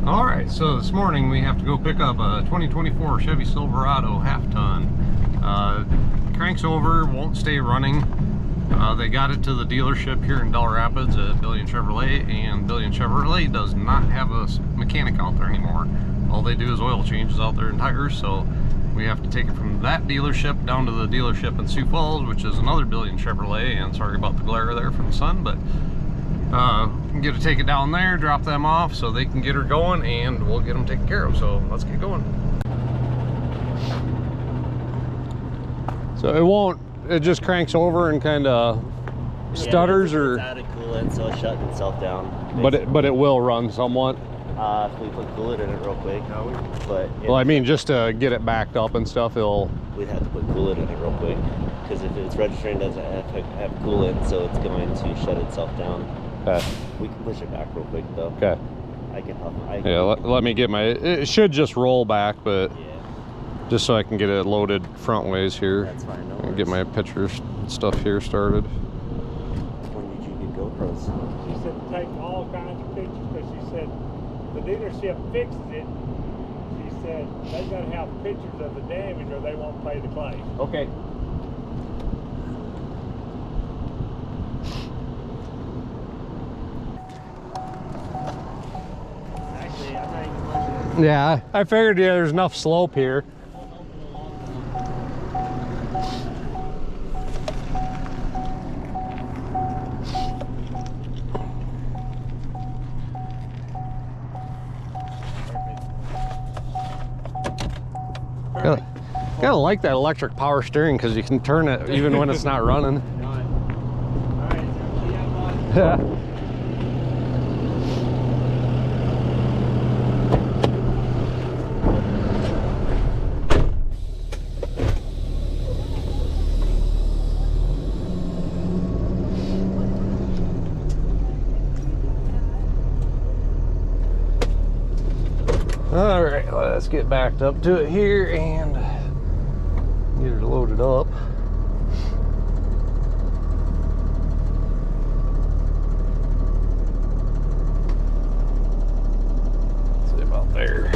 All right, so this morning we have to go pick up a 2024 Chevy Silverado half-ton. Cranks over, won't stay running. They got it to the dealership here in Del Rapids at Billion Chevrolet, and Billion Chevrolet does not have a mechanic out there anymore. All they do is oil changes out there and tires, so we have to take it from that dealership down to the dealership in Sioux Falls, which is another Billion Chevrolet, and sorry about the glare there from the sun, but get to take it down there, drop them off so they can get her going, and we'll get them taken care of. So let's get going. So it just cranks over and kind of stutters, it's or out of coolant, so it shut itself down. but it will run somewhat. If we put coolant in it real quick, but Well, I mean, just to get it backed up and stuff, we'd have to put coolant in it real quick, because if it's registering, doesn't have coolant, so it's going to shut itself down. Okay. We can push it back real quick though. Okay. Yeah, let me get it should just roll back, but yeah, just so I can get it loaded front ways here. That's fine. No And get my pictures and stuff here started. When did you get GoPros? She said to take all kinds of pictures, because she said the dealership fixes it. She said they got to have pictures of the damage or they won't pay the claim. Okay. Actually, I'm not even pushing it. Yeah, I figured there's enough slope here. Gotta like that electric power steering, because you can turn it even when it's not running. Yeah. All right, let's get backed up to it here and get her loaded up. Let's see about there.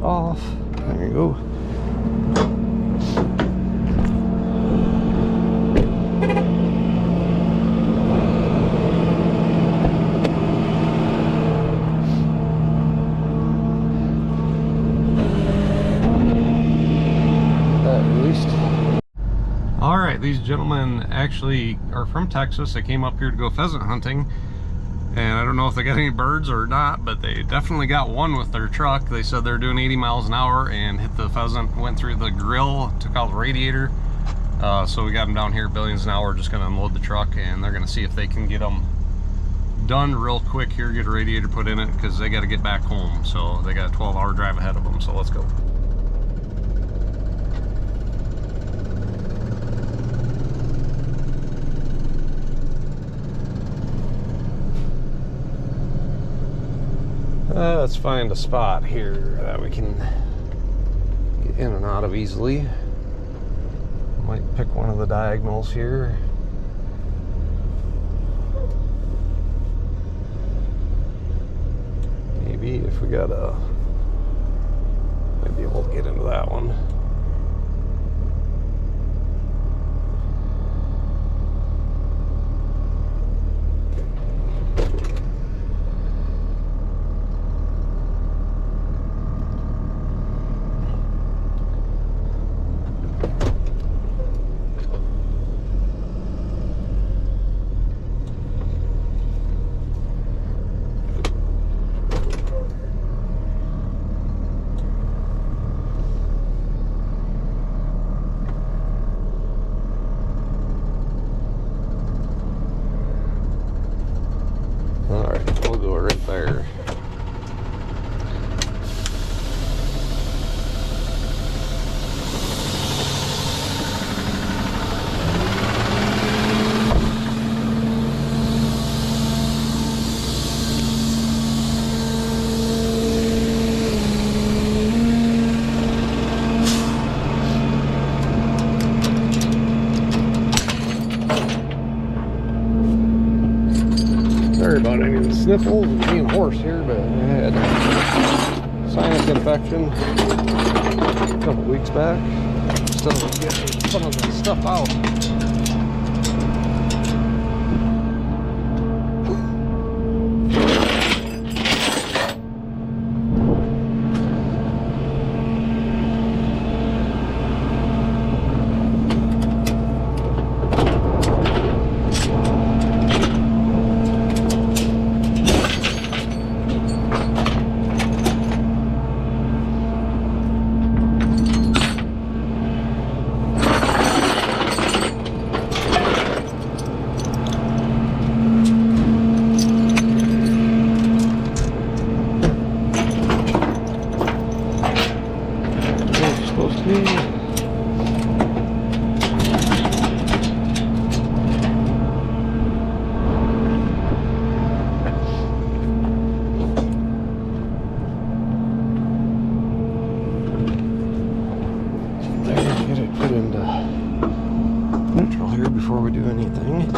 off. There you go. All right, these gentlemen actually are from Texas. They came up here to go pheasant hunting, and I don't know if they got any birds or not, but they definitely got one with their truck. They said they're doing 80 miles an hour and hit the pheasant, went through the grill, took out the radiator. So we got them down here billions an hour, just gonna unload the truck, and they're gonna see if they can get them done real quick here, get a radiator put in it, because they got to get back home. So they got a 12-hour drive ahead of them, so let's go. Let's find a spot here that we can get in and out of easily. Might pick one of the diagonals here. Maybe if we got a, might be able to get into that one. Sorry about any of the sniffles and being hoarse here, but I had a sinus infection a couple weeks back. Still getting some of the stuff out. Before we do anything.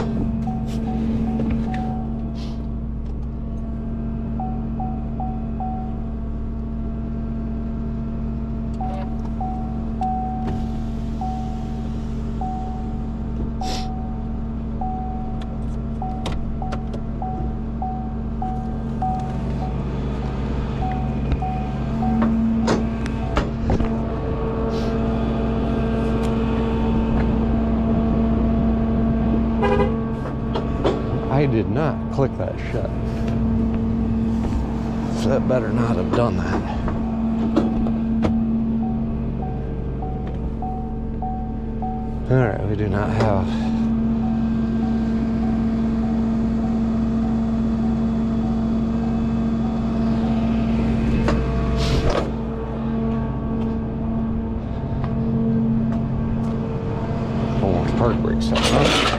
I did not click that shut. So that better not have done that. Alright, we do not have almost park brake set up.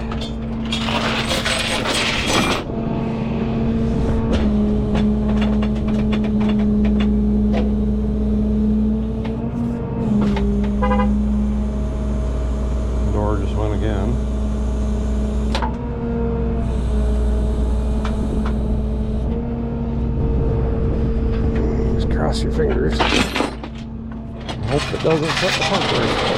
Cross your fingers. It doesn't set the pump rate.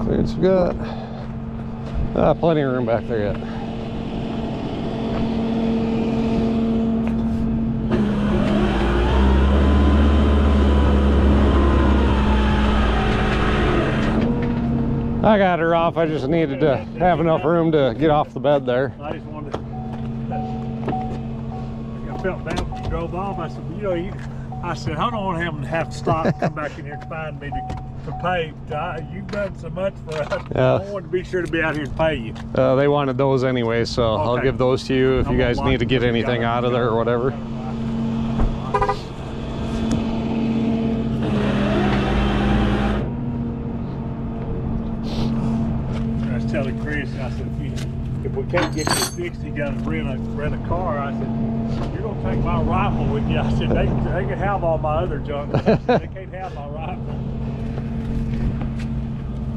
Clearance we got. Plenty of room back there yet. I got her off. I just needed to have enough room to get off the bed there. I just wanted to, I felt bad when you drove off. I said, well, you know, I said, I don't want to have to stop and come back in here to find me to pay. You've done so much for us. Yeah. I wanted to be sure to be out here to pay you. They wanted those anyway, so Okay. I'll give those to you if you guys need to get anything out of there or whatever. I was telling Chris, I said, if we can't get this fixed, you got to rent a car. I said, you're going to take my rifle with you. I said, they can have all my other junk. I said, they can't have my rifle.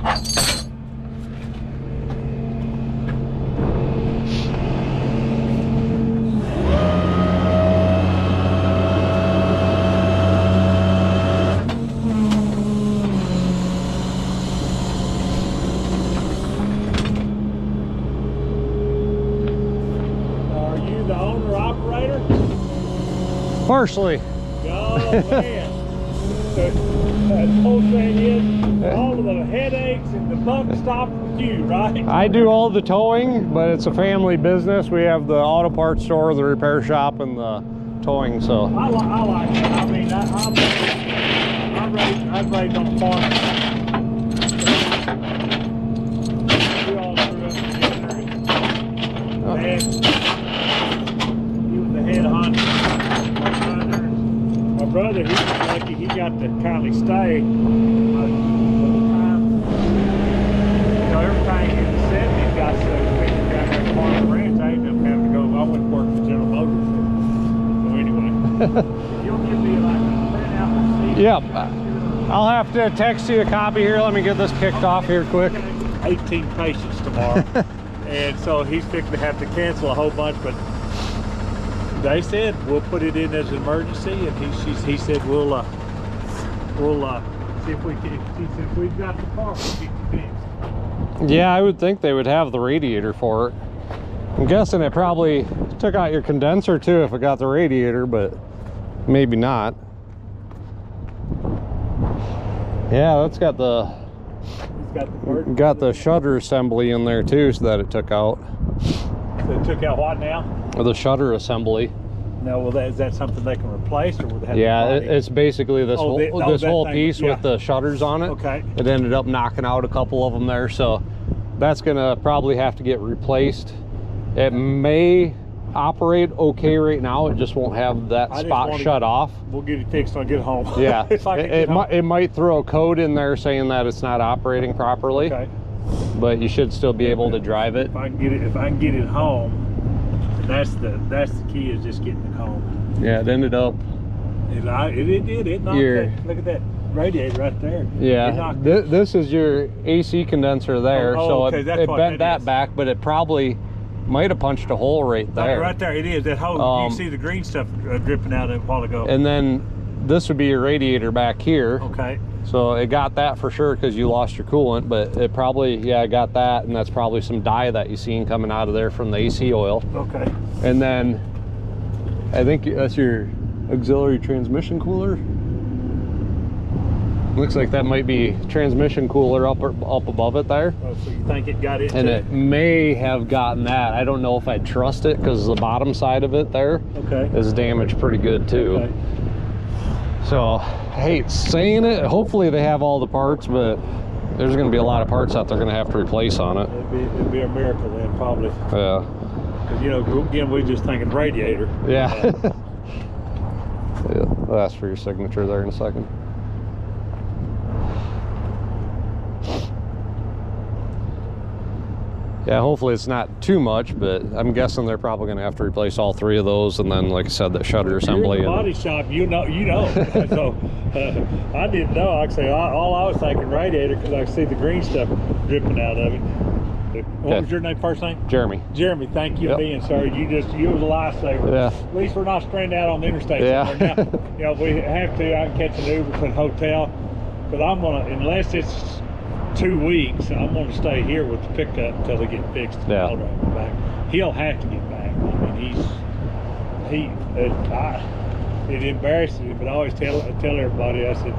Are you the owner-operator? Partially. Oh, man. The whole thing is, all of the headaches and the buck stop with you, right? I do all the towing, but it's a family business. We have the auto parts store, the repair shop, and the towing, so. I like it. I mean, I'm raised on a farm. We all grew up together. And he was the head hunter. My brother, he was lucky. He got to kindly stay. But the time, you know, everything in the 70s got so big down there at Farm Ranch, I ended up having to go. I went to work for General Motors. So anyway, you'll give me like a printout receipt. Yep. I'll have to text you a copy here. Let me get this kicked off here quick. 18 patients tomorrow. And so he's fixing to have to cancel a whole bunch, but they said we'll put it in as an emergency, and he said we'll see if we can. He said if we've got the car, we'll get you fixed. Yeah, I would think they would have the radiator for it. I'm guessing it probably took out your condenser too if it got the radiator, but maybe not. Yeah, that's got the Got the shutter assembly in there too, so that it took out. So it took out what now? Or the shutter assembly. No, well, is that something they can replace, or will they have? Yeah, to buy it? it's basically this whole that thing, piece yeah. with the shutters on it. Okay. It ended up knocking out a couple of them there, so that's gonna probably have to get replaced. It may operate okay right now. It just won't have that I just spot wanna- shut off. We'll get it fixed when I get home. Yeah, If I can get home. it might throw a code in there saying that it's not operating properly, Okay. but you should still be able to drive it. If I can get it home, that's the key, is just getting it home. Yeah, it ended up. It did. It knocked Here. that. Look at that radiator right there. It Yeah, knocked this is your AC condenser there, Oh, so okay, it that's what bent that that is. back, but it probably might have punched a hole right there. Right there, it is. That hole, you can see the green stuff dripping out of it a while ago. And then this would be your radiator back here. Okay. So it got that for sure because you lost your coolant, but it probably, yeah, got that, and that's probably some dye that you seen coming out of there from the AC oil. Okay. And then I think that's your auxiliary transmission cooler. Looks like that might be transmission cooler up above it there. Oh, so you think it got it And too? it may have gotten that. I don't know if I'd trust it because the bottom side of it there Okay. is damaged pretty good too. Okay. So I hate saying it. Hopefully they have all the parts, but there's going to be a lot of parts that they're going to have to replace on it. It'd be a miracle then, probably. Yeah. 'Cause, you know, again, we're just thinking radiator. Yeah. Yeah, I'll ask for your signature there in a second. Yeah, hopefully it's not too much, but I'm guessing they're probably going to have to replace all three of those, and then, like I said, that shutter assembly. You're in the body shop, you know. So I didn't know. Like I say, all I was thinking radiator because I see the green stuff dripping out of it. What was your name, first name? Jeremy. Jeremy, thank you Yep. for being, sir. You was a lifesaver. Yeah. At least we're not stranded out on the interstate Yeah. somewhere. Now, you know, if we have to, I can catch an Uber to the hotel, because I'm gonna, unless it's 2 weeks, I'm gonna stay here with the pickup until they get fixed. And Yeah. I'll drive him back. He'll have to get back. I mean, it embarrasses me, but I always tell everybody, I said,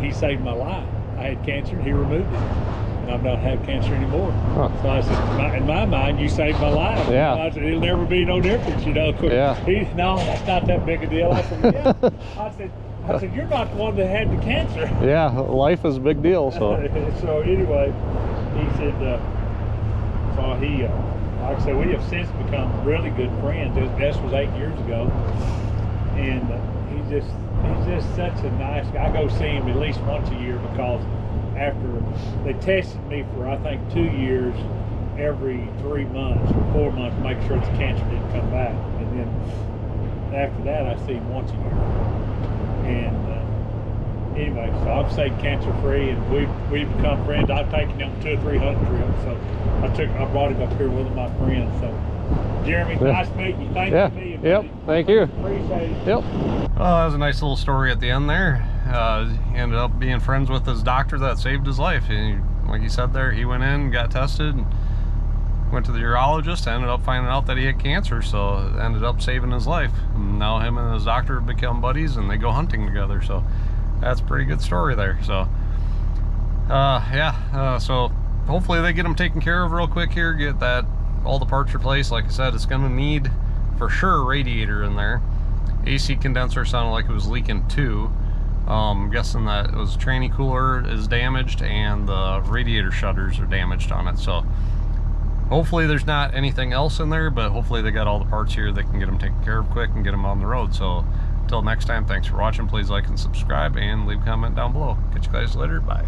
he saved my life. I had cancer and he removed it, and I don't have cancer anymore. Huh. So I said, in my mind, you saved my life. Yeah. I said, it'll never be no difference, you know. Yeah. No, that's not that big a deal. I said, yeah. I said, you're not the one that had the cancer. Yeah, life is a big deal, so. So anyway, he said, so he, like I said, we have since become really good friends. This was 8 years ago, and he's just such a nice guy. I go see him at least once a year, because after they tested me for, I think, 2 years, every 3 months or 4 months, to make sure the cancer didn't come back, and then after that I see him once a year. And anyway, so I'm stayed cancer free, and we've become friends. I've taken him 200 or 300 trips, so I brought him up here with my friends. So Jeremy, nice meeting you. Thank you for being Yep. with me. Thank you. Appreciate it. Yep. Well, that was a nice little story at the end there. He ended up being friends with his doctor that saved his life. And like he said there, he went in, got tested, and went to the urologist, ended up finding out that he had cancer, so it ended up saving his life. And now him and his doctor have become buddies, and they go hunting together. So that's a pretty good story there. So so hopefully they get him taken care of real quick here, get all the parts replaced. Like I said, it's gonna need for sure a radiator in there. AC condenser sounded like it was leaking too. I'm guessing that it was tranny cooler is damaged, and the radiator shutters are damaged on it. So hopefully there's not anything else in there, but hopefully they got all the parts here. They can get them taken care of quick and get them on the road. So until next time, thanks for watching. Please like and subscribe, and leave a comment down below. Catch you guys later. Bye.